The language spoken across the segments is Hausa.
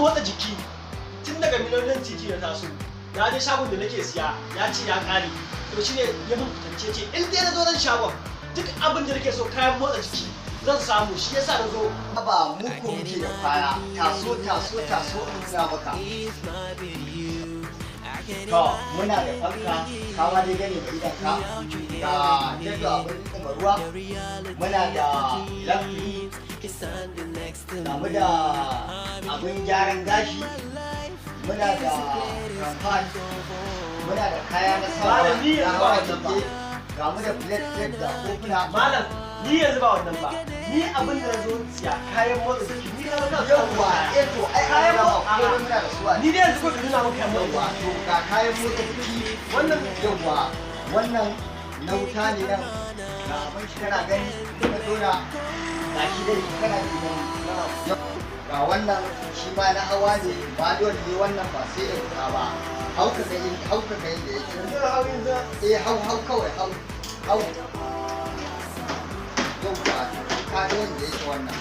motsa jiki tun daga miliyoyin titi na taso na je shagon da nake siya ya ce ya kare to shine ya mun fitance ce in dai na zo nan shagon duk abin da nake so kayan motsa jiki zan samu shi yasa na zo. Ba mu ko muke da kaya taso ina maka. To muna da fanka kama dai gane da idanka ga yadda abin kuma ruwa muna da lafi mu da abin gyaran gashi muna da kamfan muna da kaya na sawa da hawa jike ga mu da plate da kofuna. Malam ni yanzu ba wannan ba ni abin da zo siya kayan motsa jiki ni na ga yawa to ai kayan motsa muna da suwa ni dai yanzu ko ka nuna maka yawa to ga kayan motsa jiki wannan yawa wannan na wuta ne nan ga abin shi kana gani ka dora ga shi dai kana gani ga wannan shi ma na hawa ne ba dole ne wannan ba sai da wuta ba hauka da yake hau kawai hau yauwa ka ga yadda yake wannan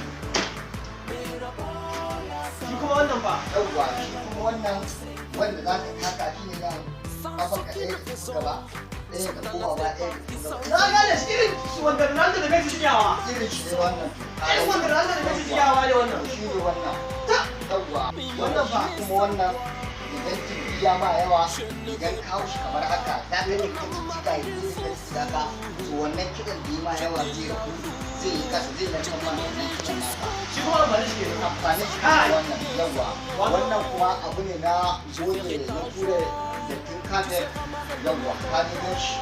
shi kuma wannan ba yauwa shi kuma wannan wanda za ka taka shi ne nan kafan ka ɗaya da gaba ɗaya da kuma ba ɗaya da na gane shi irin wanda Ronaldo da Messi suke hawa irin shi ne wannan irin wanda Ronaldo da Messi suke hawa ne wannan shi ne wannan yauwa wannan ba kuma wannan idan kirki ya ma yawa idan kawo shi kamar haka ta gani ka cika yi da saka to wannan kiɗan da yi ma yawa zai yi kasa zai lantar ma wannan kiɗan naka shi kuma amfani shi ne amfani shi ne wannan yawa wannan kuma abu ne na goge na ture da tun kafet yawa kafin shi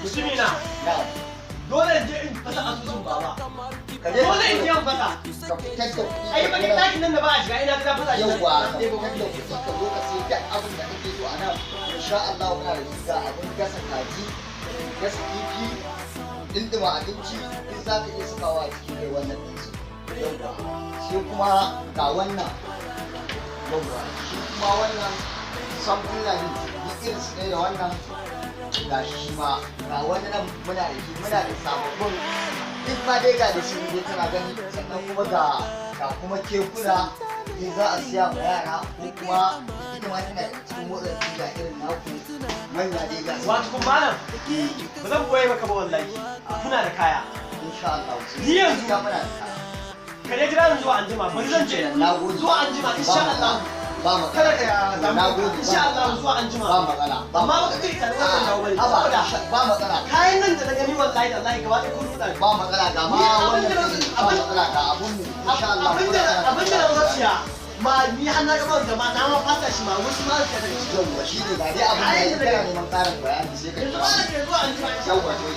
musulmi na dole in je in fasa asusun baba dole in je in fasa ka fitar da kuɗi ai bakin ɗakin nan da ba a shiga ina ta fasa shi yawa ka fitar da kuɗi ka zo ka sai duk abin da kake so a nan insha Allah muna da riga abin gasa kaji gasa kifi dindima abinci in za ka iya sakawa a cikin kai wannan ɗinsu yawa sai kuma ga wannan yawa shi kuma wannan samfula ne irin su ne da wannan ga shi ma ga wani nan muna da shi muna da sababbin duk ma dai ga da shi ne tana gani sannan kuma ga kuma kekuna in za a siya ma yara ko kuma ita ma tana da cikin motsa jiki ga irin naku manya dai ga su. Wato kuma malam ba zan boye maka ba wallahi muna da kaya insha Allah ni yanzu muna da kaya ka dai jira ni zuwa anjima bari zan je zuwa anjima insha Allah ba mu kada ka damu insha Allah zuwa anjima ba matsala amma ba ka kai ka wannan dawo bane saboda ba matsala kayan nan da na gani wallahi da Allah gaba ɗaya kun fita ba matsala ga ma wannan ba matsala ga abun mu insha Allah abin da na wasiya ma ni har na gaba da ma na ma fata shi ma wasu ma ka da shi yawa shi ne ga dai abin da ya kana neman ƙarin bayani sai ka kira zuwa anjima yawa to